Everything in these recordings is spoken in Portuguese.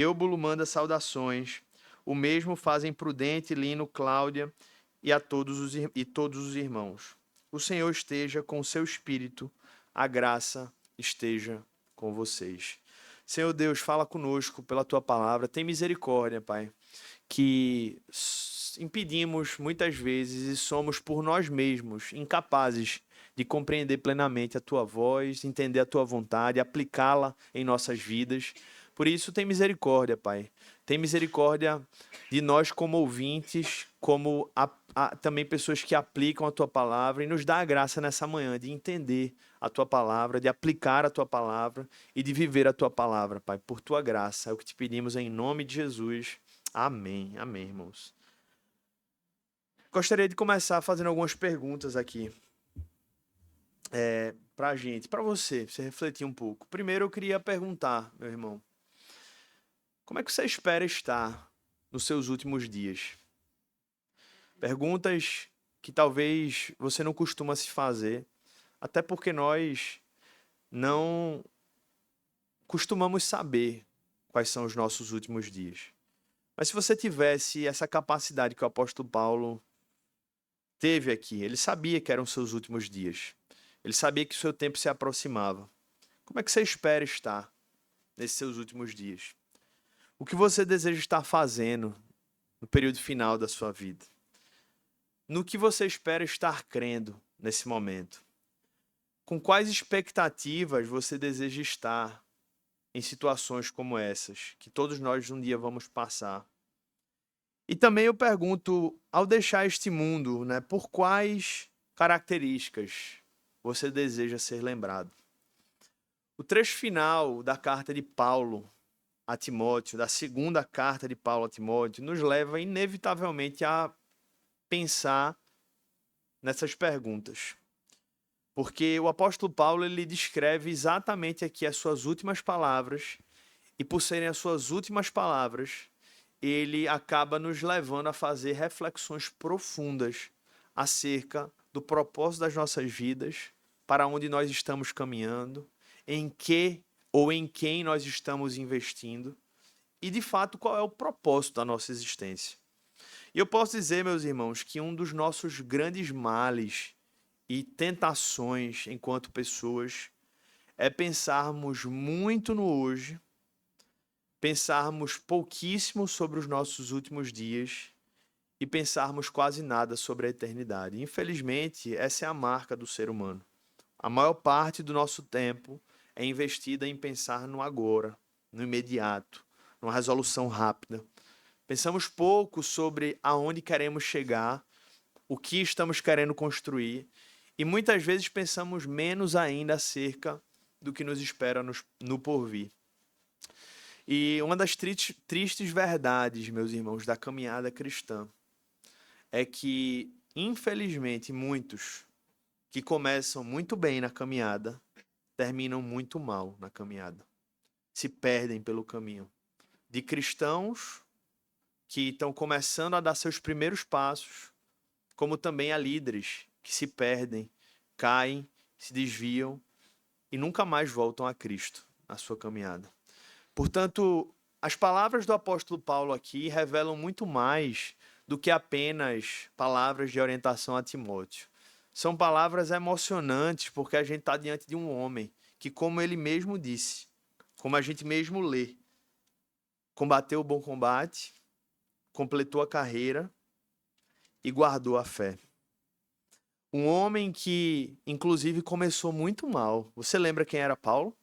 Eubulo manda saudações. O mesmo fazem Prudente, Lino, Cláudia e todos os irmãos. O Senhor esteja com o seu espírito, a graça esteja com vocês. Senhor Deus, fala conosco pela tua palavra. Tem misericórdia, Pai, que impedimos muitas vezes e somos por nós mesmos incapazes de compreender plenamente a tua voz, entender a tua vontade, aplicá-la em nossas vidas. Por isso, tem misericórdia, Pai. Tem misericórdia de nós como ouvintes, como também pessoas que aplicam a tua palavra, e nos dá a graça nessa manhã de entender a tua palavra, de aplicar a tua palavra e de viver a tua palavra, Pai, por tua graça. É o que te pedimos em nome de Jesus. Amém. Amém, irmãos. Gostaria de começar fazendo algumas perguntas aqui pra gente, pra você refletir um pouco. Primeiro eu queria perguntar, meu irmão, como é que você espera estar nos seus últimos dias? Perguntas que talvez você não costuma se fazer, até porque nós não costumamos saber quais são os nossos últimos dias. Mas se você tivesse essa capacidade que o apóstolo Paulo teve aqui, ele sabia que eram seus últimos dias. Ele sabia que o seu tempo se aproximava. Como é que você espera estar nesses seus últimos dias? O que você deseja estar fazendo no período final da sua vida? No que você espera estar crendo nesse momento? Com quais expectativas você deseja estar em situações como essas, que todos nós um dia vamos passar? E também eu pergunto, ao deixar este mundo, né, por quais características você deseja ser lembrado? O trecho final da carta de Paulo a Timóteo, da segunda carta de Paulo a Timóteo, nos leva inevitavelmente a pensar nessas perguntas. Porque o apóstolo Paulo ele descreve exatamente aqui as suas últimas palavras, e por serem as suas últimas palavras, ele acaba nos levando a fazer reflexões profundas acerca do propósito das nossas vidas, para onde nós estamos caminhando, em que ou em quem nós estamos investindo e, de fato, qual é o propósito da nossa existência. E eu posso dizer, meus irmãos, que um dos nossos grandes males e tentações enquanto pessoas é pensarmos muito no hoje, pensarmos pouquíssimo sobre os nossos últimos dias e pensarmos quase nada sobre a eternidade. Infelizmente, essa é a marca do ser humano. A maior parte do nosso tempo é investida em pensar no agora, no imediato, numa resolução rápida. Pensamos pouco sobre aonde queremos chegar, o que estamos querendo construir, e muitas vezes pensamos menos ainda acerca do que nos espera no porvir. E uma das tristes verdades, meus irmãos, da caminhada cristã é que, infelizmente, muitos que começam muito bem na caminhada terminam muito mal na caminhada. Se perdem pelo caminho. De cristãos que estão começando a dar seus primeiros passos, como também a líderes que se perdem, caem, se desviam e nunca mais voltam a Cristo na sua caminhada. Portanto, as palavras do apóstolo Paulo aqui revelam muito mais do que apenas palavras de orientação a Timóteo. São palavras emocionantes porque a gente está diante de um homem que, como ele mesmo disse, como a gente mesmo lê, combateu o bom combate, completou a carreira e guardou a fé. Um homem que, inclusive, começou muito mal. Você lembra quem era Paulo?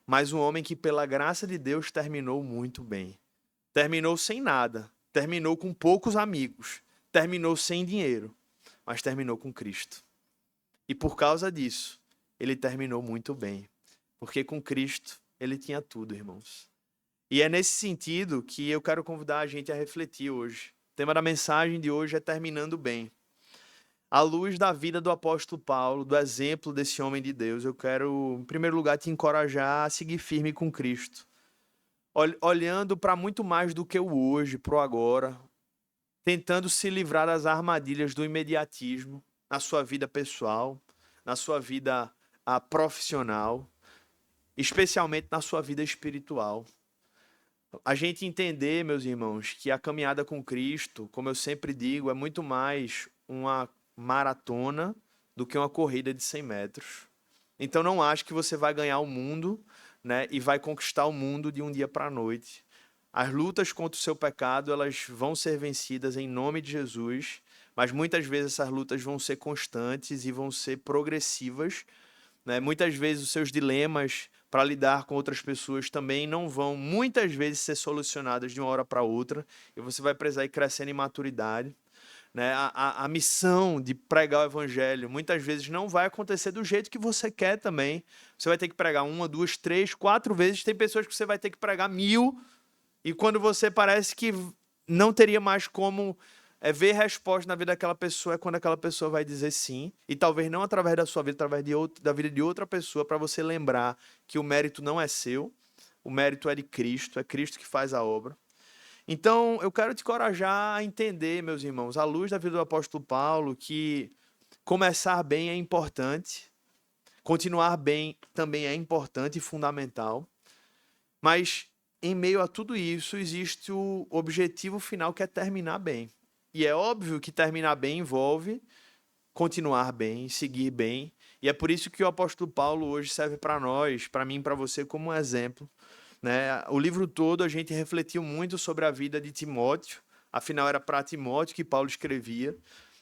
Mas um homem que, pela graça de Deus, terminou muito bem. Terminou sem nada. Terminou com poucos amigos. Terminou sem dinheiro. Mas terminou com Cristo. E por causa disso, ele terminou muito bem. Porque com Cristo, ele tinha tudo, irmãos. E é nesse sentido que eu quero convidar a gente a refletir hoje. O tema da mensagem de hoje é terminando bem. À luz da vida do apóstolo Paulo, do exemplo desse homem de Deus, eu quero, em primeiro lugar, te encorajar a seguir firme com Cristo. Olhando para muito mais do que o hoje, para o agora, tentando se livrar das armadilhas do imediatismo na sua vida pessoal, na sua vida profissional, especialmente na sua vida espiritual. A gente entender, meus irmãos, que a caminhada com Cristo, como eu sempre digo, é muito mais uma maratona do que uma corrida de 100 metros. Então não acho que você vai ganhar o mundo, né, e vai conquistar o mundo de um dia para a noite. As lutas contra o seu pecado, elas vão ser vencidas em nome de Jesus, mas muitas vezes essas lutas vão ser constantes e vão ser progressivas, né? Muitas vezes os seus dilemas para lidar com outras pessoas também não vão, muitas vezes, ser solucionados de uma hora para outra, e você vai precisar ir crescendo em maturidade, né? A missão de pregar o evangelho muitas vezes não vai acontecer do jeito que você quer também. Você vai ter que pregar uma, duas, três, quatro vezes. Tem pessoas que você vai ter que pregar 1000, e quando você parece que não teria mais como ver resposta na vida daquela pessoa, é quando aquela pessoa vai dizer sim, e talvez não através da sua vida, através da vida de outra pessoa, para você lembrar que o mérito não é seu, o mérito é de Cristo, é Cristo que faz a obra. Então, eu quero te encorajar a entender, meus irmãos, à luz da vida do apóstolo Paulo, que começar bem é importante, continuar bem também é importante e fundamental, mas em meio a tudo isso existe o objetivo final, que é terminar bem. E é óbvio que terminar bem envolve continuar bem, seguir bem, e é por isso que o apóstolo Paulo hoje serve para nós, para mim e para você, como um exemplo, né? O livro todo a gente refletiu muito sobre a vida de Timóteo, afinal era para Timóteo que Paulo escrevia,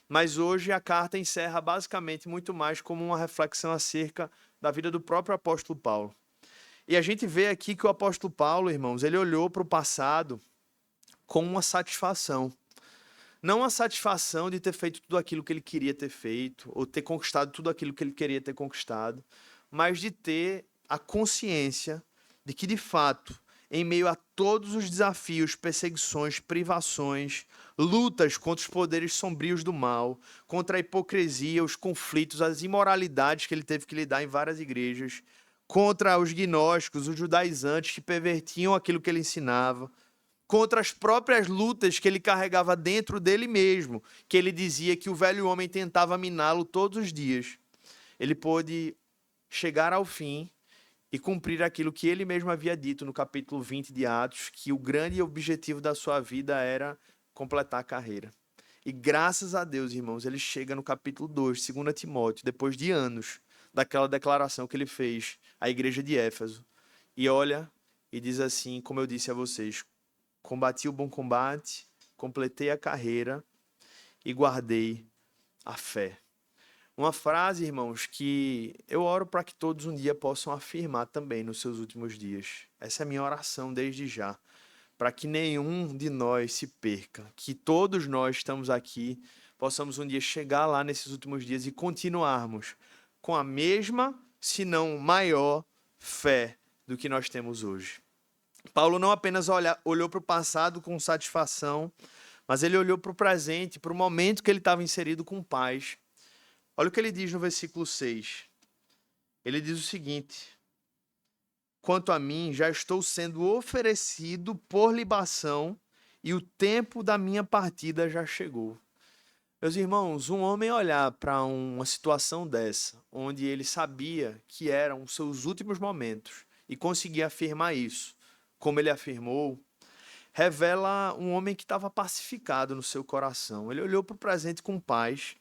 mas hoje a carta encerra basicamente muito mais como uma reflexão acerca da vida do próprio apóstolo Paulo. E a gente vê aqui que o apóstolo Paulo, irmãos, ele olhou para o passado com uma satisfação. Não a satisfação de ter feito tudo aquilo que ele queria ter feito, ou ter conquistado tudo aquilo que ele queria ter conquistado, mas de ter a consciência de que, de fato, em meio a todos os desafios, perseguições, privações, lutas contra os poderes sombrios do mal, contra a hipocrisia, os conflitos, as imoralidades que ele teve que lidar em várias igrejas, contra os gnósticos, os judaizantes que pervertiam aquilo que ele ensinava, contra as próprias lutas que ele carregava dentro dele mesmo, que ele dizia que o velho homem tentava miná-lo todos os dias. Ele pôde chegar ao fim e cumprir aquilo que ele mesmo havia dito no capítulo 20 de Atos, que o grande objetivo da sua vida era completar a carreira. E graças a Deus, irmãos, ele chega no capítulo 2, 2 Timóteo, depois de anos daquela declaração que ele fez à igreja de Éfeso. E olha, e diz assim, como eu disse a vocês: combati o bom combate, completei a carreira e guardei a fé. Uma frase, irmãos, que eu oro para que todos um dia possam afirmar também nos seus últimos dias. Essa é a minha oração desde já, para que nenhum de nós se perca, que todos nós estamos aqui, possamos um dia chegar lá nesses últimos dias e continuarmos com a mesma, se não maior, fé do que nós temos hoje. Paulo não apenas olhou para o passado com satisfação, mas ele olhou para o presente, para o momento que ele estava inserido com paz. Olha o que ele diz no versículo 6. Ele diz o seguinte: quanto a mim, já estou sendo oferecido por libação e o tempo da minha partida já chegou. Meus irmãos, um homem olhar para uma situação dessa, onde ele sabia que eram os seus últimos momentos, e conseguir afirmar isso, como ele afirmou, revela um homem que estava pacificado no seu coração. Ele olhou para o presente com paz.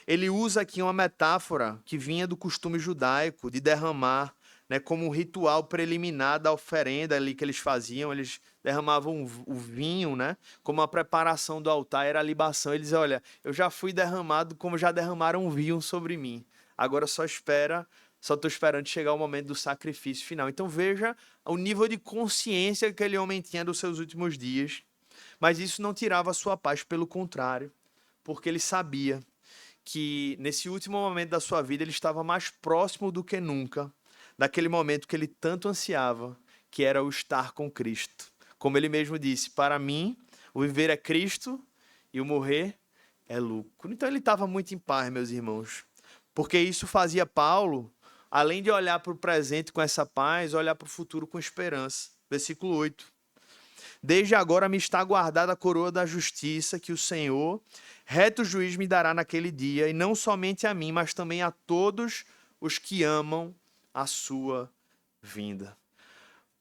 Ele usa aqui uma metáfora que vinha do costume judaico de derramar, né, como um ritual preliminar da oferenda ali que eles faziam. Eles derramavam o vinho, né, como a preparação do altar, era a libação. Eles diziam: olha, eu já fui derramado como já derramaram vinho sobre mim. Agora só estou esperando chegar o momento do sacrifício final. Então veja o nível de consciência que aquele homem tinha dos seus últimos dias. Mas isso não tirava a sua paz, pelo contrário, porque ele sabia que nesse último momento da sua vida ele estava mais próximo do que nunca daquele momento que ele tanto ansiava, que era o estar com Cristo. Como ele mesmo disse: para mim, o viver é Cristo e o morrer é lucro. Então ele estava muito em paz, meus irmãos, porque isso fazia Paulo, além de olhar para o presente com essa paz, olhar para o futuro com esperança. Versículo 8. Desde agora me está guardada a coroa da justiça, que o Senhor, reto juiz, me dará naquele dia, e não somente a mim, mas também a todos os que amam a sua vinda.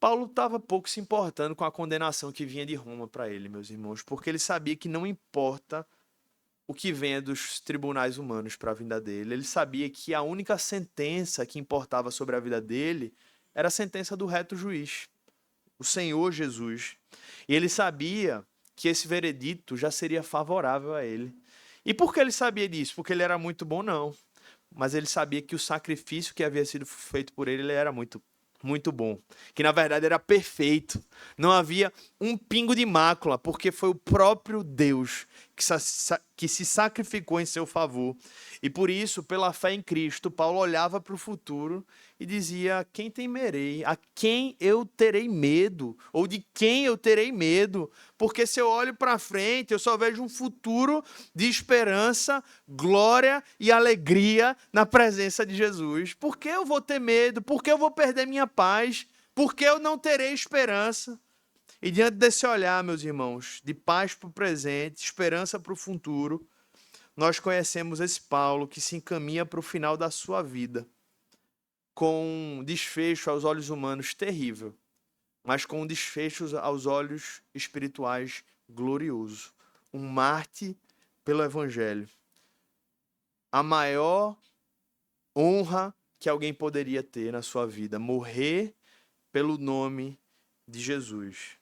Paulo estava pouco se importando com a condenação que vinha de Roma para ele, meus irmãos, porque ele sabia que não importa o que venha dos tribunais humanos para a vida dele. Ele sabia que a única sentença que importava sobre a vida dele era a sentença do reto juiz, o Senhor Jesus. E ele sabia que esse veredito já seria favorável a ele. E por que ele sabia disso? Porque ele era muito bom? Não. Mas ele sabia que o sacrifício que havia sido feito por ele era muito bom. Que na verdade era perfeito. Não havia um pingo de mácula, porque foi o próprio Deus que se sacrificou em seu favor. E por isso, pela fé em Cristo, Paulo olhava para o futuro e dizia: quem temerei? A quem eu terei medo? Ou de quem eu terei medo? Porque se eu olho para frente, eu só vejo um futuro de esperança, glória e alegria na presença de Jesus. Por que eu vou ter medo? Por que eu vou perder minha paz? Por que eu não terei esperança? E diante desse olhar, meus irmãos, de paz para o presente, esperança para o futuro, nós conhecemos esse Paulo que se encaminha para o final da sua vida com um desfecho aos olhos humanos terrível, mas com um desfecho aos olhos espirituais glorioso. Um mártir pelo Evangelho. A maior honra que alguém poderia ter na sua vida, morrer pelo nome de Jesus.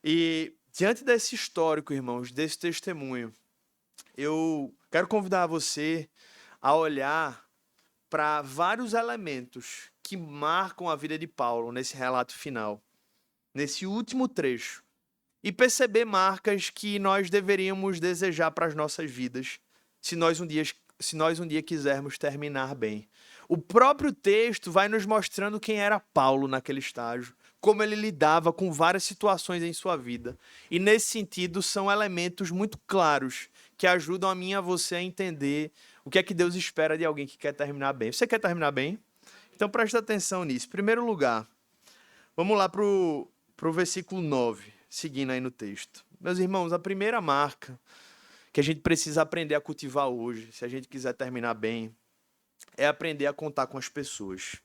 E diante desse histórico, irmãos, desse testemunho, eu quero convidar você a olhar para vários elementos que marcam a vida de Paulo nesse relato final, nesse último trecho, e perceber marcas que nós deveríamos desejar para as nossas vidas, se nós um dia quisermos terminar bem. O próprio texto vai nos mostrando quem era Paulo naquele estágio, como ele lidava com várias situações em sua vida. E nesse sentido, são elementos muito claros que ajudam a mim e a você a entender o que é que Deus espera de alguém que quer terminar bem. Você quer terminar bem? Então preste atenção nisso. Em primeiro lugar, vamos lá para o versículo 9, seguindo aí no texto. Meus irmãos, a primeira marca que a gente precisa aprender a cultivar hoje, se a gente quiser terminar bem, é aprender a contar com as pessoas.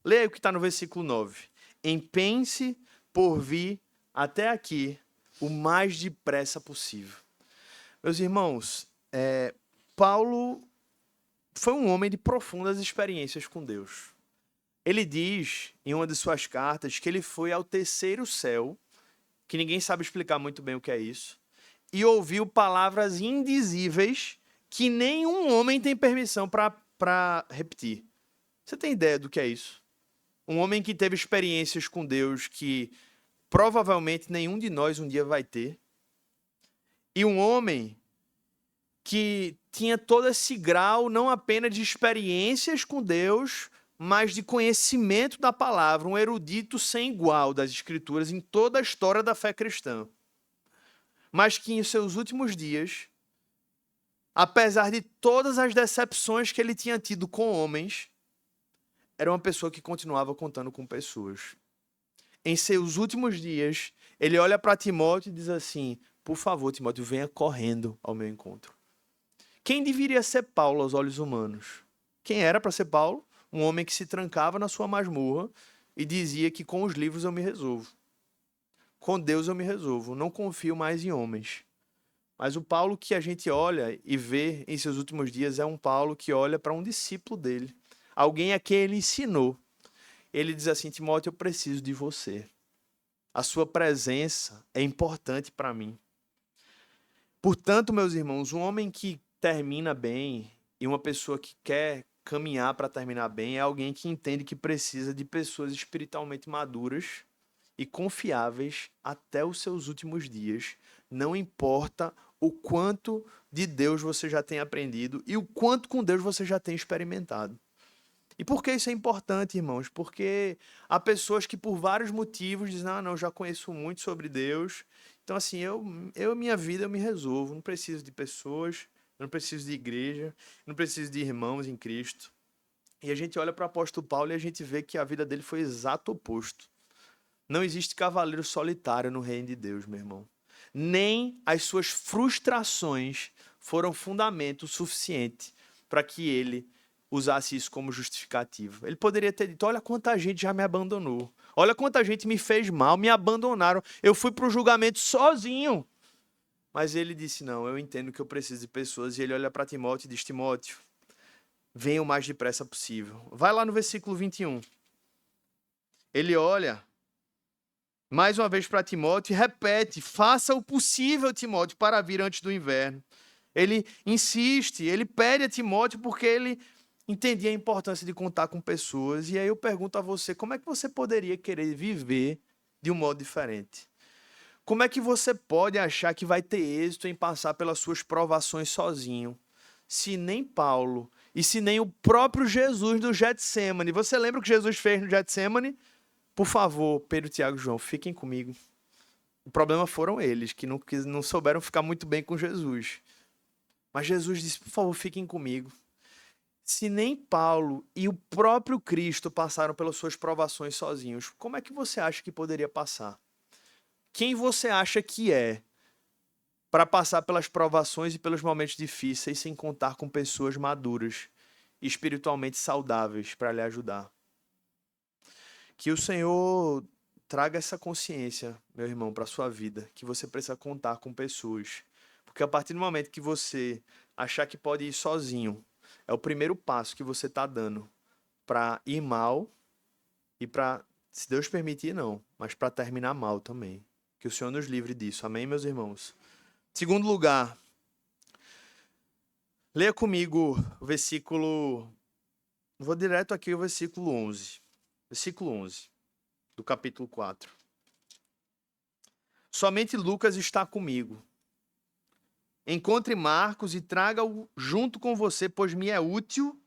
Leia o que está no versículo 9. Empenhe-se por vir até aqui o mais depressa possível. Meus irmãos, Paulo foi um homem de profundas experiências com Deus. Ele diz, em uma de suas cartas, que ele foi ao terceiro céu, que ninguém sabe explicar muito bem o que é isso, e ouviu palavras indizíveis que nenhum homem tem permissão para repetir. Você tem ideia do que é isso? Um homem que teve experiências com Deus que provavelmente nenhum de nós um dia vai ter. E um homem que tinha todo esse grau não apenas de experiências com Deus, mas de conhecimento da palavra, um erudito sem igual das Escrituras em toda a história da fé cristã. Mas que em seus últimos dias, apesar de todas as decepções que ele tinha tido com homens, era uma pessoa que continuava contando com pessoas. Em seus últimos dias, ele olha para Timóteo e diz assim: por favor, Timóteo, venha correndo ao meu encontro. Quem deveria ser Paulo aos olhos humanos? Quem era para ser Paulo? Um homem que se trancava na sua masmorra e dizia que com os livros eu me resolvo. Com Deus eu me resolvo. Não confio mais em homens. Mas o Paulo que a gente olha e vê em seus últimos dias é um Paulo que olha para um discípulo dele. Alguém a quem ele ensinou. Ele diz assim: Timóteo, eu preciso de você. A sua presença é importante para mim. Portanto, meus irmãos, um homem que termina bem e uma pessoa que quer caminhar para terminar bem é alguém que entende que precisa de pessoas espiritualmente maduras e confiáveis até os seus últimos dias. Não importa o quanto de Deus você já tem aprendido e o quanto com Deus você já tem experimentado. E por que isso é importante, irmãos? Porque há pessoas que por vários motivos dizem: não, já conheço muito sobre Deus, então assim, minha vida eu me resolvo, não preciso de pessoas, não preciso de igreja, não preciso de irmãos em Cristo. E a gente olha para o apóstolo Paulo e a gente vê que a vida dele foi exato oposto. Não existe cavaleiro solitário no reino de Deus, meu irmão. Nem as suas frustrações foram fundamento suficiente para que ele usasse isso como justificativo. Ele poderia ter dito: olha quanta gente já me abandonou. Olha quanta gente me fez mal, me abandonaram. Eu fui para o julgamento sozinho. Mas ele disse: não, eu entendo que eu preciso de pessoas. E ele olha para Timóteo e diz: Timóteo, venha o mais depressa possível. Vai lá no versículo 21. Ele olha mais uma vez para Timóteo e repete: faça o possível, Timóteo, para vir antes do inverno. Ele insiste, ele pede a Timóteo porque ele entendia a importância de contar com pessoas. E aí eu pergunto a você: como é que você poderia querer viver de um modo diferente? Como é que você pode achar que vai ter êxito em passar pelas suas provações sozinho, se nem Paulo e se nem o próprio Jesus do Getsemane? Você lembra o que Jesus fez no Getsemane? Por favor, Pedro, Tiago e João, fiquem comigo. O problema foram eles, que não souberam ficar muito bem com Jesus. Mas Jesus disse: por favor, fiquem comigo. Se nem Paulo e o próprio Cristo passaram pelas suas provações sozinhos, como é que você acha que poderia passar? Quem você acha que é para passar pelas provações e pelos momentos difíceis sem contar com pessoas maduras e espiritualmente saudáveis para lhe ajudar? Que o Senhor traga essa consciência, meu irmão, para a sua vida, que você precisa contar com pessoas. Porque a partir do momento que você achar que pode ir sozinho, é o primeiro passo que você está dando para ir mal e para, se Deus permitir, não, mas para terminar mal também. Que o Senhor nos livre disso. Amém, meus irmãos? Segundo lugar, leia comigo o versículo... Vou direto aqui ao versículo 11. Versículo 11 do capítulo 4. Somente Lucas está comigo. Encontre Marcos e traga-o junto com você, pois me é útil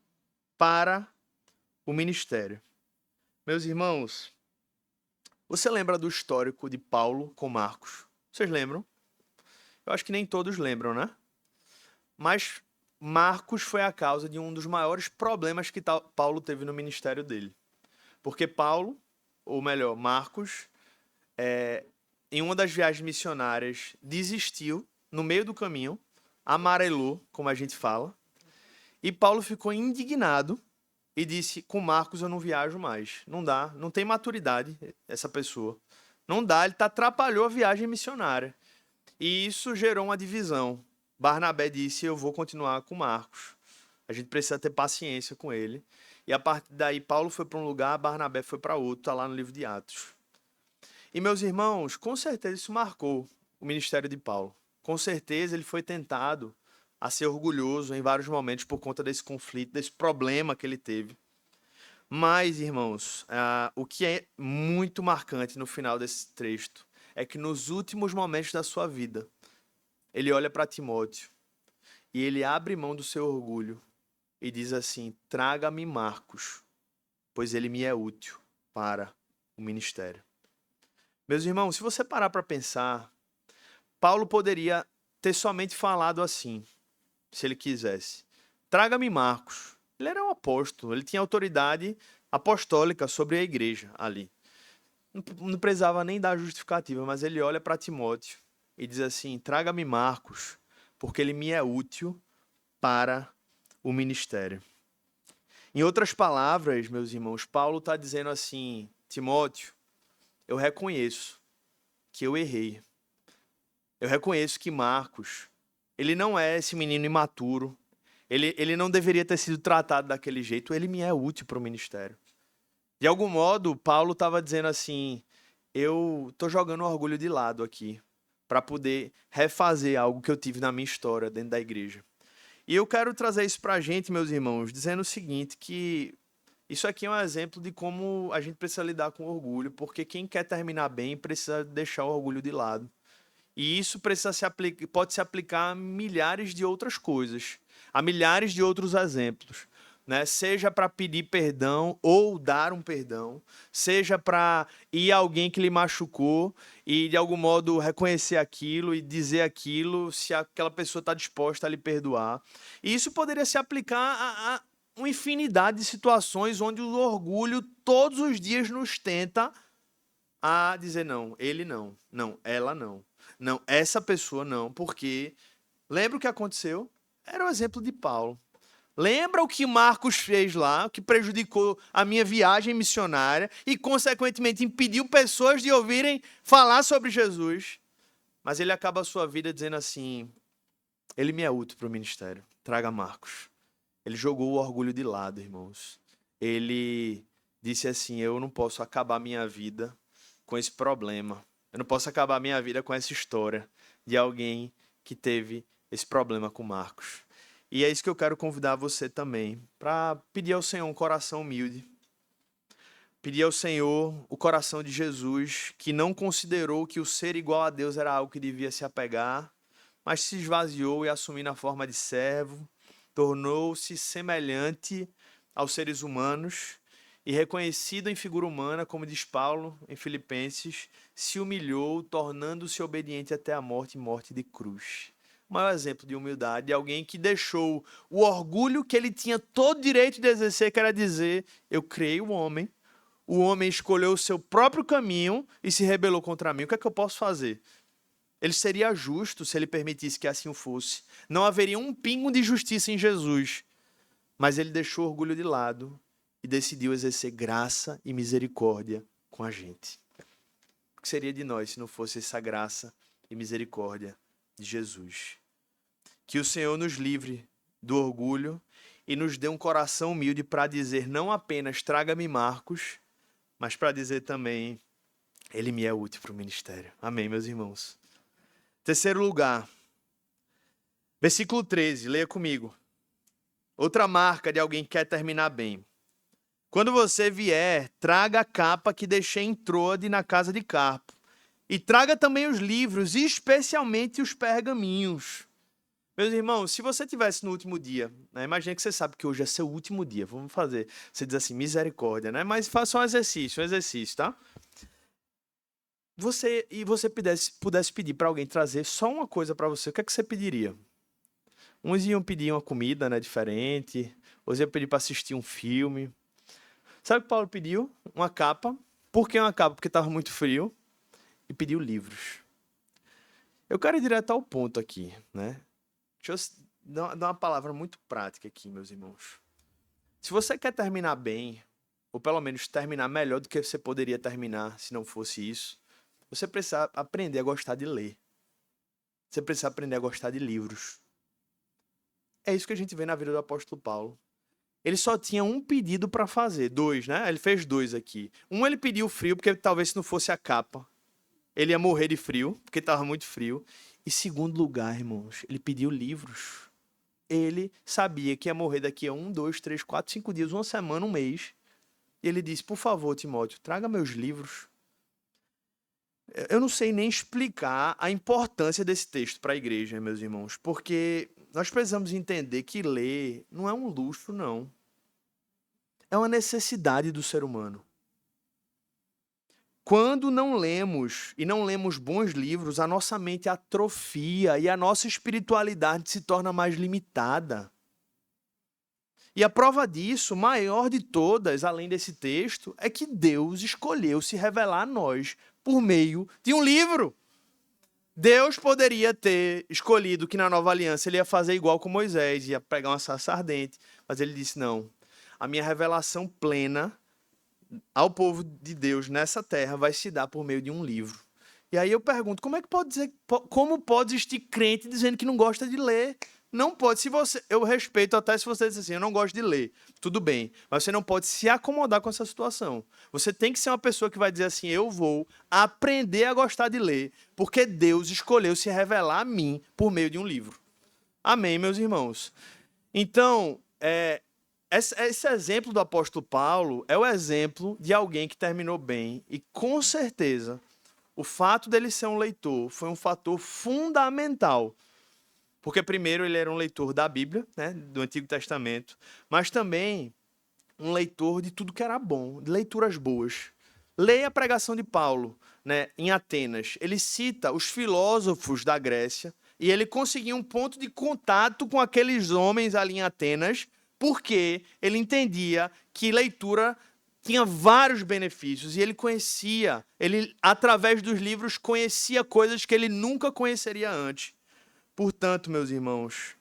para o ministério. Meus irmãos, você lembra do histórico de Paulo com Marcos? Vocês lembram? Eu acho que nem todos lembram, né? Mas Marcos foi a causa de um dos maiores problemas que Paulo teve no ministério dele. Porque Paulo, ou melhor, Marcos, em uma das viagens missionárias, desistiu no meio do caminho, amarelou, como a gente fala, e Paulo ficou indignado e disse: com Marcos eu não viajo mais. Não dá, não tem maturidade essa pessoa. Não dá, ele atrapalhou a viagem missionária. E isso gerou uma divisão. Barnabé disse: eu vou continuar com Marcos. A gente precisa ter paciência com ele. E a partir daí, Paulo foi para um lugar, Barnabé foi para outro, está lá no livro de Atos. E, meus irmãos, com certeza isso marcou o ministério de Paulo. Com certeza ele foi tentado a ser orgulhoso em vários momentos por conta desse conflito, desse problema que ele teve. Mas, irmãos, o que é muito marcante no final desse texto é que nos últimos momentos da sua vida, ele olha para Timóteo e ele abre mão do seu orgulho e diz assim: traga-me Marcos, pois ele me é útil para o ministério. Meus irmãos, se você parar para pensar, Paulo poderia ter somente falado assim, se ele quisesse: traga-me Marcos. Ele era um apóstolo, ele tinha autoridade apostólica sobre a igreja ali. Não precisava nem dar justificativa, mas ele olha para Timóteo e diz assim: traga-me Marcos, porque ele me é útil para o ministério. Em outras palavras, meus irmãos, Paulo está dizendo assim: Timóteo, eu reconheço que eu errei. Eu reconheço que Marcos, ele não é esse menino imaturo. Ele não deveria ter sido tratado daquele jeito. Ele me é útil para o ministério. De algum modo, Paulo estava dizendo assim: eu estou jogando o orgulho de lado aqui para poder refazer algo que eu tive na minha história dentro da igreja. E eu quero trazer isso para a gente, meus irmãos, dizendo o seguinte, que isso aqui é um exemplo de como a gente precisa lidar com orgulho, porque quem quer terminar bem precisa deixar o orgulho de lado. E isso pode se aplicar a milhares de outras coisas, a milhares de outros exemplos, né? Seja para pedir perdão ou dar um perdão, seja para ir a alguém que lhe machucou e de algum modo reconhecer aquilo e dizer aquilo, se aquela pessoa está disposta a lhe perdoar. E isso poderia se aplicar a uma infinidade de situações onde o orgulho todos os dias nos tenta a dizer: não, ele não, não, ela não. Não, essa pessoa não, porque lembra o que aconteceu? Era o exemplo de Paulo. Lembra o que Marcos fez lá, o que prejudicou a minha viagem missionária e, consequentemente, impediu pessoas de ouvirem falar sobre Jesus. Mas ele acaba a sua vida dizendo assim, ele me é útil para o ministério. Traga Marcos. Ele jogou o orgulho de lado, irmãos. Ele disse assim, eu não posso acabar minha vida com esse problema. Eu não posso acabar minha vida com essa história de alguém que teve esse problema com Marcos. E é isso que eu quero convidar você também, para pedir ao Senhor um coração humilde. Pedir ao Senhor o coração de Jesus, que não considerou que o ser igual a Deus era algo que devia se apegar, mas se esvaziou e assumindo a forma de servo, tornou-se semelhante aos seres humanos e reconhecido em figura humana, como diz Paulo em Filipenses, se humilhou, tornando-se obediente até a morte e morte de cruz. O maior exemplo de humildade é alguém que deixou o orgulho que ele tinha todo direito de exercer, que era dizer, eu criei o homem escolheu o seu próprio caminho e se rebelou contra mim. O que é que eu posso fazer? Ele seria justo se ele permitisse que assim o fosse. Não haveria um pingo de justiça em Jesus. Mas ele deixou o orgulho de lado e decidiu exercer graça e misericórdia com a gente. O que seria de nós se não fosse essa graça e misericórdia de Jesus? Que o Senhor nos livre do orgulho e nos dê um coração humilde para dizer não apenas traga-me Marcos, mas para dizer também, ele me é útil para o ministério. Amém, meus irmãos. Terceiro lugar, versículo 13, leia comigo. Outra marca de alguém que quer terminar bem. Quando você vier, traga a capa que deixei em Troade na casa de Carpo. E traga também os livros, especialmente os pergaminhos. Meus irmãos, se você estivesse no último dia, né, imagina que você sabe que hoje é seu último dia, vamos fazer, você diz assim, misericórdia, né? Mas faça um exercício, tá? Você pudesse pedir para alguém trazer só uma coisa para você, o que é que você pediria? Uns iam pedir uma comida, né, diferente, outros iam pedir para assistir um filme. Sabe o que Paulo pediu? Uma capa. Por que uma capa? Porque estava muito frio. E pediu livros. Eu quero ir direto ao ponto aqui, né? Deixa eu dar uma palavra muito prática aqui, meus irmãos. Se você quer terminar bem, ou pelo menos terminar melhor do que você poderia terminar se não fosse isso, você precisa aprender a gostar de ler. Você precisa aprender a gostar de livros. É isso que a gente vê na vida do apóstolo Paulo. Ele só tinha um pedido para fazer, dois, né? Ele fez dois aqui. Um, ele pediu frio, porque talvez se não fosse a capa, ele ia morrer de frio, porque estava muito frio. E segundo lugar, irmãos, ele pediu livros. Ele sabia que ia morrer daqui a 1, 2, 3, 4, 5 dias, uma semana, um mês. E ele disse, por favor, Timóteo, traga meus livros. Eu não sei nem explicar a importância desse texto para a igreja, meus irmãos, porque nós precisamos entender que ler não é um luxo, não. É uma necessidade do ser humano. Quando não lemos e não lemos bons livros, a nossa mente atrofia e a nossa espiritualidade se torna mais limitada. E a prova disso, maior de todas, além desse texto, é que Deus escolheu se revelar a nós por meio de um livro. Deus poderia ter escolhido que na nova aliança ele ia fazer igual com Moisés, ia pegar uma sarça ardente, mas ele disse, não, a minha revelação plena ao povo de Deus nessa terra vai se dar por meio de um livro. E aí eu pergunto, como pode existir crente dizendo que não gosta de ler? Não pode. Eu respeito até se você diz assim, eu não gosto de ler. Tudo bem, mas você não pode se acomodar com essa situação. Você tem que ser uma pessoa que vai dizer assim, eu vou aprender a gostar de ler, porque Deus escolheu se revelar a mim por meio de um livro. Amém, meus irmãos? Então, esse exemplo do apóstolo Paulo é o exemplo de alguém que terminou bem. E com certeza, o fato dele ser um leitor foi um fator fundamental. Porque primeiro ele era um leitor da Bíblia, né, do Antigo Testamento, mas também um leitor de tudo que era bom, de leituras boas. Leia a pregação de Paulo, né, em Atenas. Ele cita os filósofos da Grécia e ele conseguiu um ponto de contato com aqueles homens ali em Atenas, porque ele entendia que leitura tinha vários benefícios e ele através dos livros, conhecia coisas que ele nunca conheceria antes. Portanto, meus irmãos,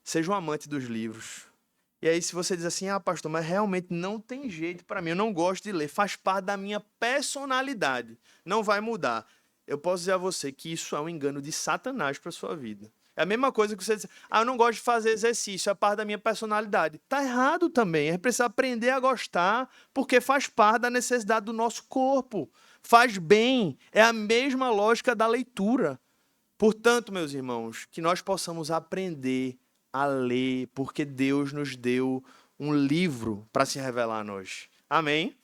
seja um amante dos livros E aí, se você diz assim, pastor, mas realmente não tem jeito para mim, eu não gosto de ler, faz parte da minha personalidade, não vai mudar. Eu posso dizer a você que isso é um engano de Satanás para sua vida. É a mesma coisa que você dizer, eu não gosto de fazer exercício, é parte da minha personalidade. Tá errado também, a gente precisa aprender a gostar, porque faz parte da necessidade do nosso corpo. Faz bem, é a mesma lógica da leitura. Portanto, meus irmãos, que nós possamos aprender a ler, porque Deus nos deu um livro para se revelar a nós. Amém?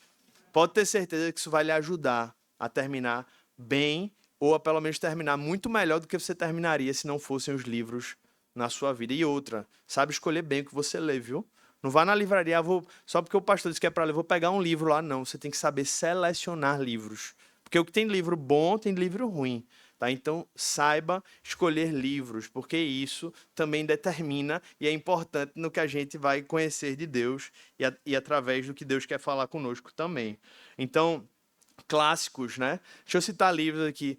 Pode ter certeza que isso vai lhe ajudar a terminar bem, ou a pelo menos terminar muito melhor do que você terminaria se não fossem os livros na sua vida. E outra, sabe escolher bem o que você lê, viu? Não vá na livraria, só porque o pastor disse que é para ler, vou pegar um livro lá. Não, você tem que saber selecionar livros. Porque o que tem livro bom, tem livro ruim. Tá? Então, saiba escolher livros, porque isso também determina e é importante no que a gente vai conhecer de Deus e através do que Deus quer falar conosco também. Então, clássicos, né? Deixa eu citar livros aqui.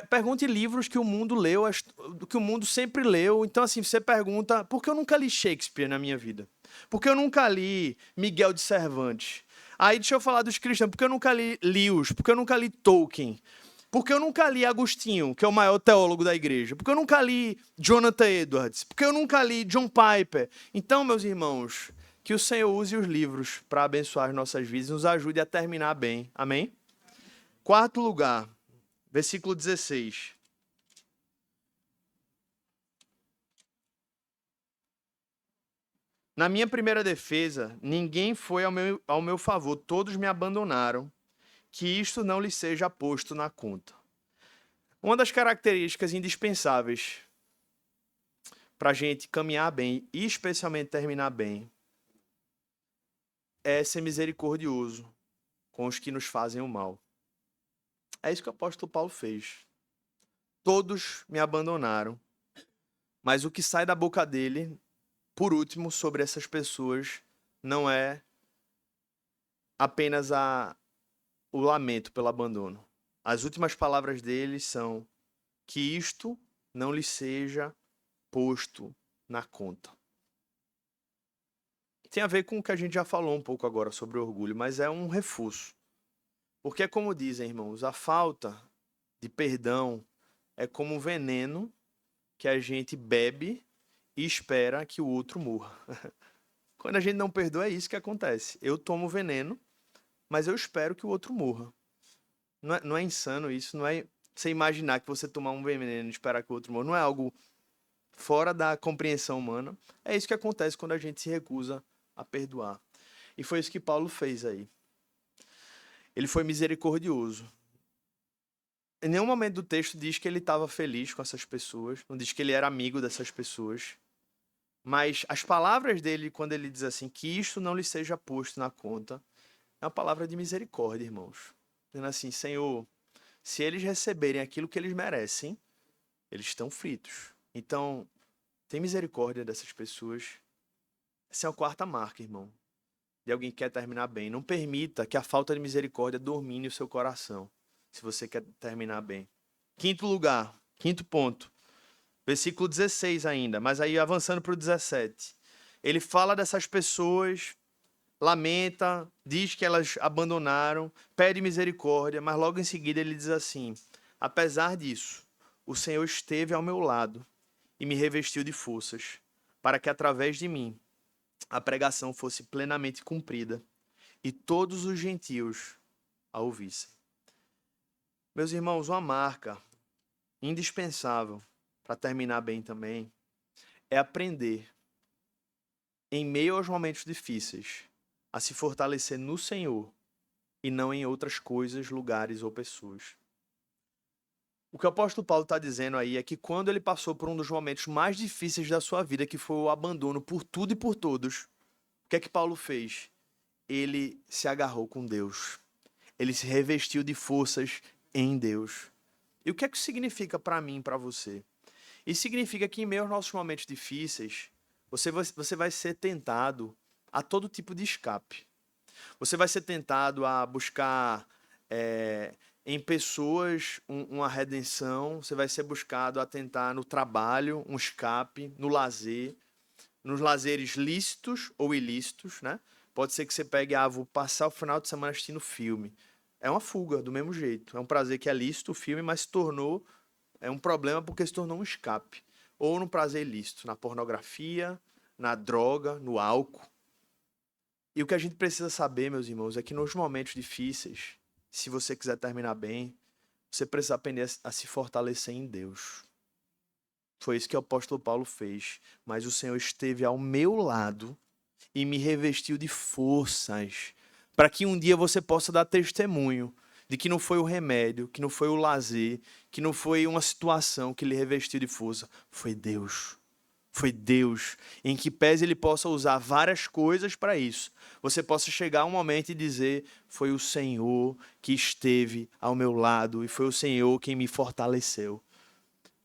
Pergunte livros que o mundo leu, que o mundo sempre leu. Então, assim, você pergunta, por que eu nunca li Shakespeare na minha vida? Por que eu nunca li Miguel de Cervantes? Aí, deixa eu falar dos cristãos. Por que eu nunca li Lewis? Por que eu nunca li Tolkien? Porque eu nunca li Agostinho, que é o maior teólogo da igreja. Porque eu nunca li Jonathan Edwards. Porque eu nunca li John Piper. Então, meus irmãos, que o Senhor use os livros para abençoar as nossas vidas e nos ajude a terminar bem. Amém? Quarto lugar, versículo 16. Na minha primeira defesa, ninguém foi ao meu favor, todos me abandonaram, que isto não lhes seja posto na conta. Uma das características indispensáveis para a gente caminhar bem, e especialmente terminar bem, é ser misericordioso com os que nos fazem o mal. É isso que o apóstolo Paulo fez. Todos me abandonaram, mas o que sai da boca dele, por último, sobre essas pessoas, não é apenas o lamento pelo abandono. As últimas palavras dele são que isto não lhe seja posto na conta. Tem a ver com o que a gente já falou um pouco agora sobre orgulho, mas é um reforço. Porque é como dizem, irmãos, a falta de perdão é como um veneno que a gente bebe e espera que o outro morra. Quando a gente não perdoa, é isso que acontece. Eu tomo veneno, mas eu espero que o outro morra. Não é insano isso? Não é você imaginar que você tomar um veneno e esperar que o outro morra? Não é algo fora da compreensão humana? É isso que acontece quando a gente se recusa a perdoar. E foi isso que Paulo fez aí. Ele foi misericordioso. Em nenhum momento do texto diz que ele estava feliz com essas pessoas, não diz que ele era amigo dessas pessoas. Mas as palavras dele, quando ele diz assim, que isto não lhe seja posto na conta, é uma palavra de misericórdia, irmãos. Dizendo assim, Senhor, se eles receberem aquilo que eles merecem, eles estão fritos. Então, tem misericórdia dessas pessoas. Essa é a quarta marca, irmão, de alguém que quer terminar bem. Não permita que a falta de misericórdia domine o seu coração, se você quer terminar bem. Quinto lugar, quinto ponto. Versículo 16 ainda, mas aí avançando para o 17. Ele fala dessas pessoas, lamenta, diz que elas abandonaram, pede misericórdia, mas logo em seguida ele diz assim, apesar disso, o Senhor esteve ao meu lado e me revestiu de forças, para que através de mim a pregação fosse plenamente cumprida e todos os gentios a ouvissem. Meus irmãos, uma marca indispensável para terminar bem também é aprender, em meio aos momentos difíceis, a se fortalecer no Senhor e não em outras coisas, lugares ou pessoas. O que o apóstolo Paulo está dizendo aí é que quando ele passou por um dos momentos mais difíceis da sua vida, que foi o abandono por tudo e por todos, o que é que Paulo fez? Ele se agarrou com Deus. Ele se revestiu de forças em Deus. E o que é que isso significa para mim e para você? Isso significa que em meio aos nossos momentos difíceis, você vai ser tentado a todo tipo de escape. Você vai ser tentado a buscar em pessoas uma redenção. Você vai ser buscado a tentar no trabalho um escape, no lazer. nos lazeres lícitos ou ilícitos, né? Pode ser que você pegue, vou passar o final de semana assistindo filme. É uma fuga, do mesmo jeito. É um prazer que é lícito o filme, mas se tornou, é um problema porque se tornou um escape. Ou no prazer ilícito, na pornografia, na droga, no álcool. E o que a gente precisa saber, meus irmãos, é que nos momentos difíceis, se você quiser terminar bem, você precisa aprender a se fortalecer em Deus. Foi isso que o apóstolo Paulo fez. Mas o Senhor esteve ao meu lado e me revestiu de forças para que um dia você possa dar testemunho de que não foi o remédio, que não foi o lazer, que não foi uma situação que lhe revestiu de força. Foi Deus. Foi Deus. Em que pese ele possa usar várias coisas para isso. Você possa chegar a um momento e dizer, foi o Senhor que esteve ao meu lado e foi o Senhor quem me fortaleceu.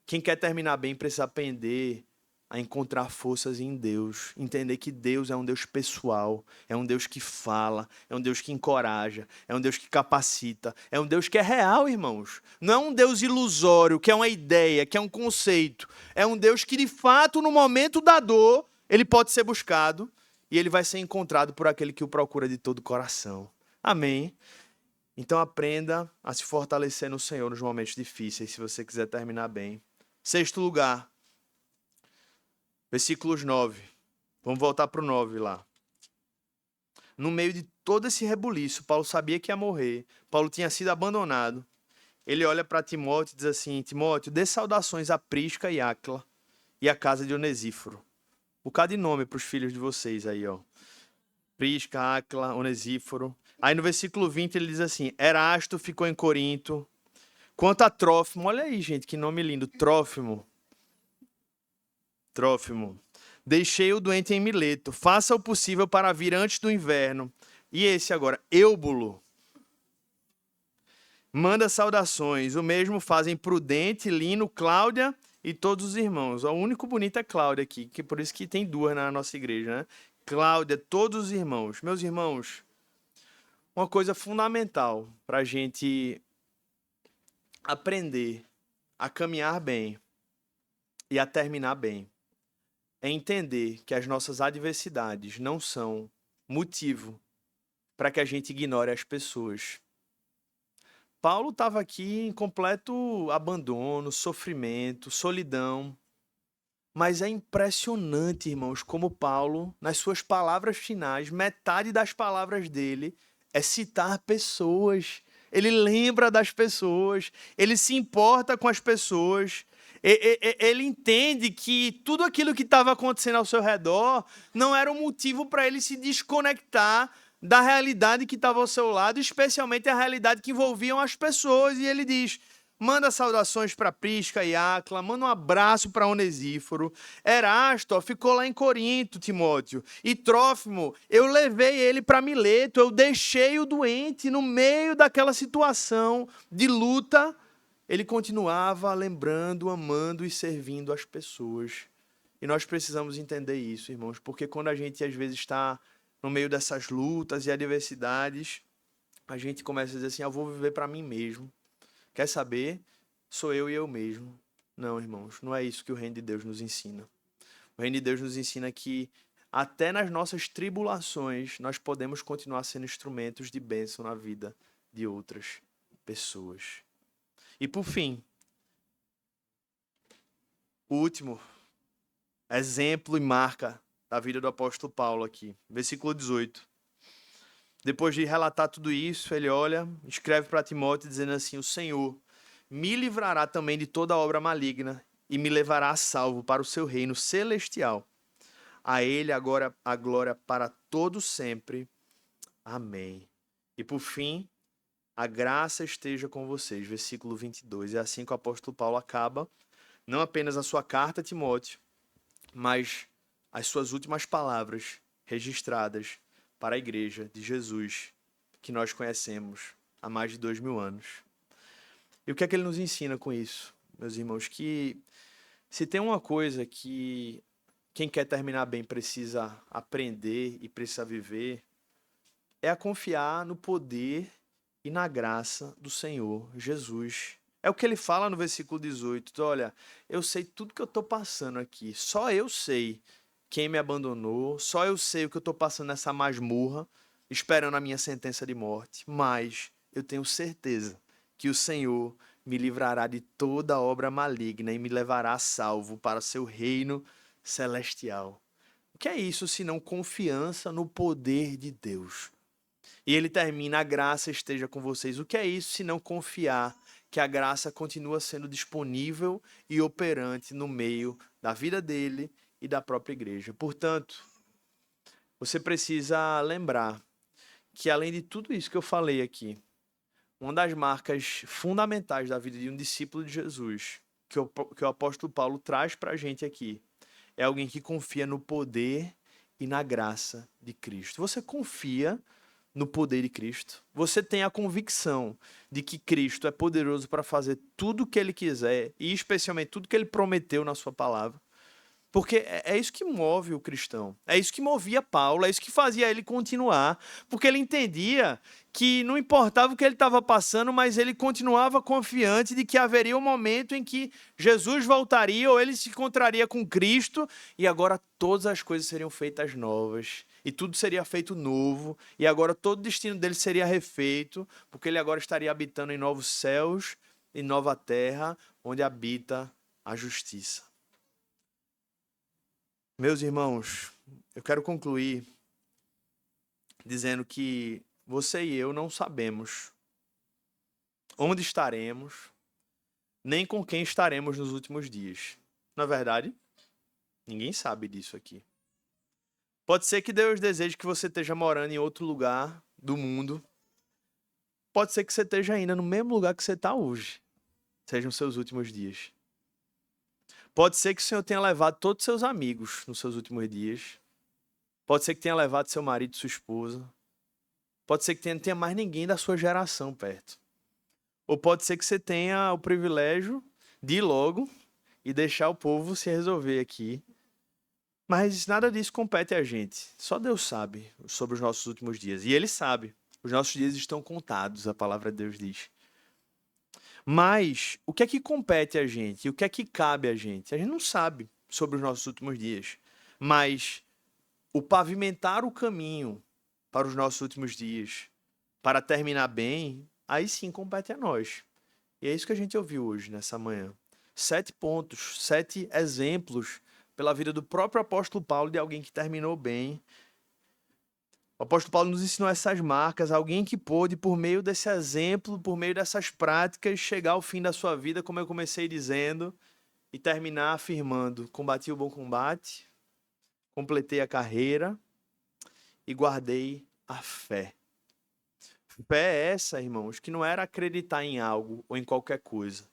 Quem quer terminar bem precisa aprender a encontrar forças em Deus. Entender que Deus é um Deus pessoal, é um Deus que fala, é um Deus que encoraja, é um Deus que capacita, é um Deus que é real, irmãos. Não é um Deus ilusório, que é uma ideia, que é um conceito. É um Deus que, de fato, no momento da dor, ele pode ser buscado e ele vai ser encontrado por aquele que o procura de todo o coração. Amém? Então aprenda a se fortalecer no Senhor nos momentos difíceis, se você quiser terminar bem. Sexto lugar, versículos 9. Vamos voltar para o 9 lá. No meio de todo esse rebuliço, Paulo sabia que ia morrer. Paulo tinha sido abandonado. Ele olha para Timóteo e diz assim, Timóteo, dê saudações a Prisca e Áquila e a casa de Onesíforo. Um bocado de nome para os filhos de vocês aí, ó. Prisca, Áquila, Onesíforo. Aí no versículo 20 ele diz assim, Erasto ficou em Corinto. Quanto a Trófimo, olha aí, gente, que nome lindo, Trófimo. Deixei o doente em Mileto. Faça o possível para vir antes do inverno. E esse agora, Eubulo. Manda saudações. O mesmo fazem Prudente, Lino, Cláudia e todos os irmãos. O único bonito é Cláudia aqui, que por isso que tem duas na nossa igreja, né? Cláudia, todos os irmãos. Meus irmãos, uma coisa fundamental para a gente aprender a caminhar bem e a terminar bem é entender que as nossas adversidades não são motivo para que a gente ignore as pessoas. Paulo estava aqui em completo abandono, sofrimento, solidão. Mas é impressionante, irmãos, como Paulo, nas suas palavras finais, metade das palavras dele é citar pessoas. Ele lembra das pessoas, ele se importa com as pessoas. Ele entende que tudo aquilo que estava acontecendo ao seu redor não era um motivo para ele se desconectar da realidade que estava ao seu lado, especialmente a realidade que envolviam as pessoas. E ele diz, manda saudações para Prisca e Áquila, manda um abraço para Onesíforo. Erasto ficou lá em Corinto, Timóteo. E Trófimo, eu levei ele para Mileto, eu deixei o doente no meio daquela situação de luta. Ele continuava lembrando, amando e servindo as pessoas. E nós precisamos entender isso, irmãos, porque quando a gente às vezes está no meio dessas lutas e adversidades, a gente começa a dizer assim, eu vou viver para mim mesmo. Quer saber? Sou eu e eu mesmo. Não, irmãos, não é isso que o reino de Deus nos ensina. O reino de Deus nos ensina que até nas nossas tribulações nós podemos continuar sendo instrumentos de bênção na vida de outras pessoas. E por fim, o último exemplo e marca da vida do apóstolo Paulo aqui, versículo 18. Depois de relatar tudo isso, ele olha, escreve para Timóteo dizendo assim, o Senhor me livrará também de toda obra maligna e me levará a salvo para o seu reino celestial. A ele agora a glória para todo sempre. Amém. E por fim, a graça esteja com vocês. Versículo 22. É assim que o apóstolo Paulo acaba, não apenas a sua carta a Timóteo, mas as suas últimas palavras registradas para a igreja de Jesus, que nós conhecemos há mais de 2000 anos. E o que é que ele nos ensina com isso, meus irmãos? Que se tem uma coisa que quem quer terminar bem precisa aprender e precisa viver, é a confiar no poder e na graça do Senhor Jesus. É o que ele fala no versículo 18. Olha, eu sei tudo que eu estou passando aqui. Só eu sei quem me abandonou, só eu sei o que eu estou passando nessa masmorra, esperando a minha sentença de morte, mas eu tenho certeza que o Senhor me livrará de toda obra maligna e me levará a salvo para seu reino celestial. O que é isso senão confiança no poder de Deus? E ele termina: a graça esteja com vocês. O que é isso senão confiar que a graça continua sendo disponível e operante no meio da vida dele e da própria igreja? Portanto, você precisa lembrar que, além de tudo isso que eu falei aqui, uma das marcas fundamentais da vida de um discípulo de Jesus, que o apóstolo Paulo traz para a gente aqui, é alguém que confia no poder e na graça de Cristo. Você confia no poder de Cristo? Você tem a convicção de que Cristo é poderoso para fazer tudo o que ele quiser e especialmente tudo que ele prometeu na sua palavra? Porque é isso que move o cristão. É isso que movia Paulo, é isso que fazia ele continuar. Porque ele entendia que não importava o que ele estava passando, mas ele continuava confiante de que haveria um momento em que Jesus voltaria ou ele se encontraria com Cristo e agora todas as coisas seriam feitas novas. E tudo seria feito novo. E agora todo o destino dele seria refeito, porque ele agora estaria habitando em novos céus e nova terra, onde habita a justiça. Meus irmãos, eu quero concluir dizendo que você e eu não sabemos onde estaremos, nem com quem estaremos nos últimos dias. Na verdade, ninguém sabe disso aqui. Pode ser que Deus deseje que você esteja morando em outro lugar do mundo. Pode ser que você esteja ainda no mesmo lugar que você está hoje. Sejam os seus últimos dias. Pode ser que o Senhor tenha levado todos os seus amigos nos seus últimos dias. Pode ser que tenha levado seu marido e sua esposa. Pode ser que não tenha mais ninguém da sua geração perto. Ou pode ser que você tenha o privilégio de ir logo e deixar o povo se resolver aqui. Mas nada disso compete a gente. Só Deus sabe sobre os nossos últimos dias. E Ele sabe. Os nossos dias estão contados, a palavra de Deus diz. Mas o que é que compete a gente? O que é que cabe a gente? A gente não sabe sobre os nossos últimos dias. Mas o pavimentar o caminho para os nossos últimos dias, para terminar bem, aí sim compete a nós. E é isso que a gente ouviu hoje, nessa manhã. 7 pontos, 7 exemplos pela vida do próprio apóstolo Paulo, de alguém que terminou bem. O apóstolo Paulo nos ensinou essas marcas, alguém que pôde, por meio desse exemplo, por meio dessas práticas, chegar ao fim da sua vida, como eu comecei dizendo, e terminar afirmando: combati o bom combate, completei a carreira e guardei a fé. Fé é essa, irmãos, que não era acreditar em algo ou em qualquer coisa.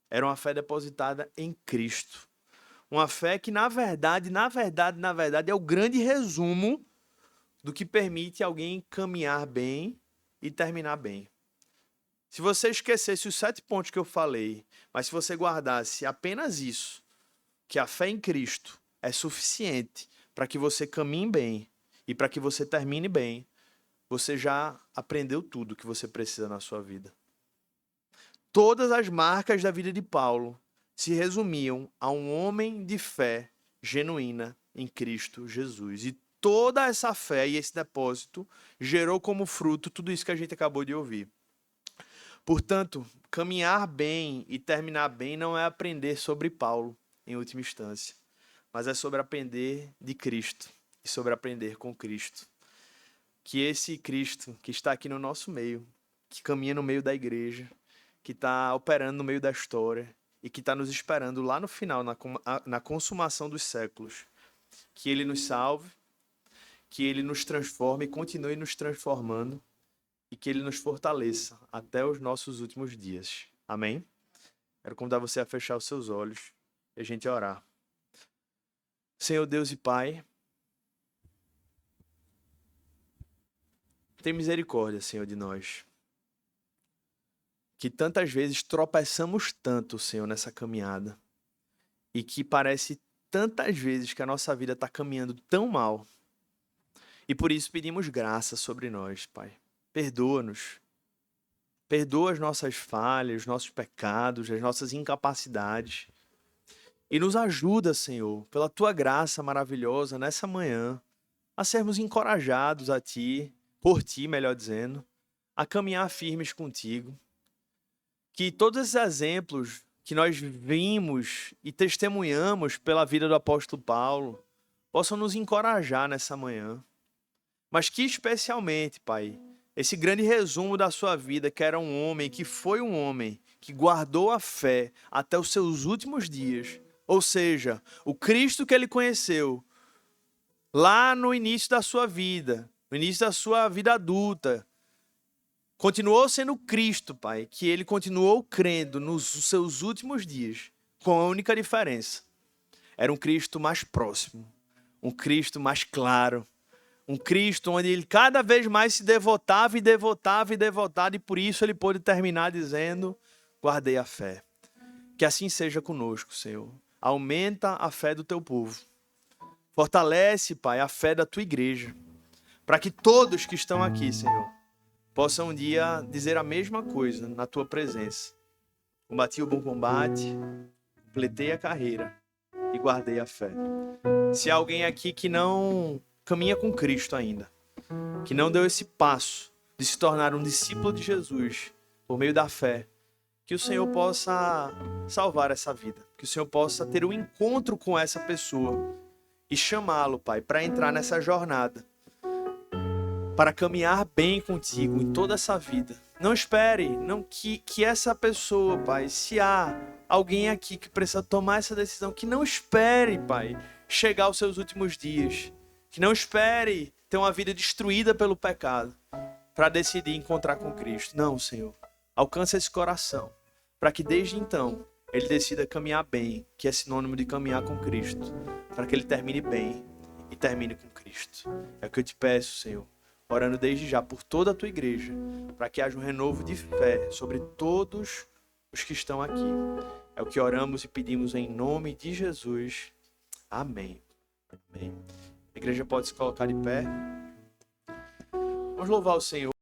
Era uma fé depositada em Cristo. Uma fé que, na verdade, é o grande resumo do que permite alguém caminhar bem e terminar bem. Se você esquecesse os 7 pontos que eu falei, mas se você guardasse apenas isso, que a fé em Cristo é suficiente para que você caminhe bem e para que você termine bem, você já aprendeu tudo que você precisa na sua vida. Todas as marcas da vida de Paulo se resumiam a um homem de fé genuína em Cristo Jesus. E toda essa fé e esse depósito gerou como fruto tudo isso que a gente acabou de ouvir. Portanto, caminhar bem e terminar bem não é aprender sobre Paulo, em última instância, mas é sobre aprender de Cristo e sobre aprender com Cristo. Que esse Cristo que está aqui no nosso meio, que caminha no meio da igreja, que está operando no meio da história e que está nos esperando lá no final, na consumação dos séculos, que Ele nos salve, que Ele nos transforme e continue nos transformando e que Ele nos fortaleça até os nossos últimos dias. Amém? Quero convidar você a fechar os seus olhos e a gente orar. Senhor Deus e Pai, tem misericórdia, Senhor, de nós. Que tantas vezes tropeçamos tanto, Senhor, nessa caminhada. E que parece tantas vezes que a nossa vida está caminhando tão mal. E por isso pedimos graça sobre nós, Pai. Perdoa-nos. Perdoa as nossas falhas, os nossos pecados, as nossas incapacidades. E nos ajuda, Senhor, pela tua graça maravilhosa nessa manhã, a sermos encorajados a ti, por ti, melhor dizendo, a caminhar firmes contigo. Que todos esses exemplos que nós vimos e testemunhamos pela vida do apóstolo Paulo possam nos encorajar nessa manhã. Mas que especialmente, Pai, esse grande resumo da sua vida, que era um homem, que foi um homem, que guardou a fé até os seus últimos dias, ou seja, o Cristo que ele conheceu lá no início da sua vida, no início da sua vida adulta, continuou sendo Cristo, Pai, que ele continuou crendo nos seus últimos dias, com a única diferença. Era um Cristo mais próximo, um Cristo mais claro, um Cristo onde ele cada vez mais se devotava e devotava e devotava, e por isso ele pôde terminar dizendo: guardei a fé. Que assim seja conosco, Senhor. Aumenta a fé do teu povo. Fortalece, Pai, a fé da tua igreja, para que todos que estão aqui, Senhor, possam um dia dizer a mesma coisa na tua presença. Combati o bom combate, completei a carreira e guardei a fé. Se há alguém aqui que não caminha com Cristo ainda, que não deu esse passo de se tornar um discípulo de Jesus por meio da fé, que o Senhor possa salvar essa vida, que o Senhor possa ter um encontro com essa pessoa e chamá-lo, Pai, para entrar nessa jornada, para caminhar bem contigo em toda essa vida. Não espere que essa pessoa, Pai, se há alguém aqui que precisa tomar essa decisão, que não espere, Pai, chegar aos seus últimos dias, que não espere ter uma vida destruída pelo pecado para decidir encontrar com Cristo. Não, Senhor. Alcança esse coração para que desde então ele decida caminhar bem, que é sinônimo de caminhar com Cristo, para que ele termine bem e termine com Cristo. É o que eu te peço, Senhor, orando desde já por toda a tua igreja, para que haja um renovo de fé sobre todos os que estão aqui. É o que oramos e pedimos em nome de Jesus. Amém. Amém. A igreja pode se colocar de pé. Vamos louvar o Senhor.